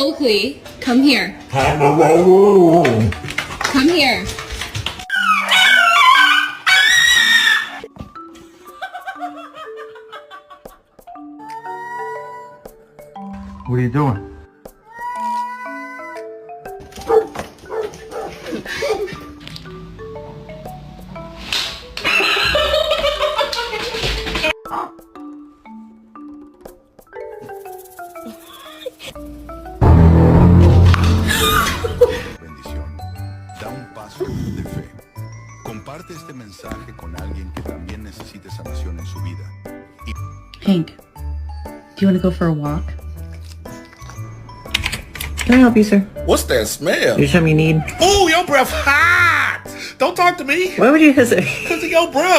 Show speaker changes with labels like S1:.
S1: Oakley, come here. Come here.
S2: What are you doing?
S3: Bendición. Da un paso de fe. Comparte este mensaje con alguien que también necesite sanación en su vida.
S4: Hank, do you want to go for a walk? Can I help you, sir?
S5: What's that smell?
S4: There's something you need.
S5: Ooh, your breath hot. Don't talk to me.
S4: Why would you hesitate?
S5: Because of your breath.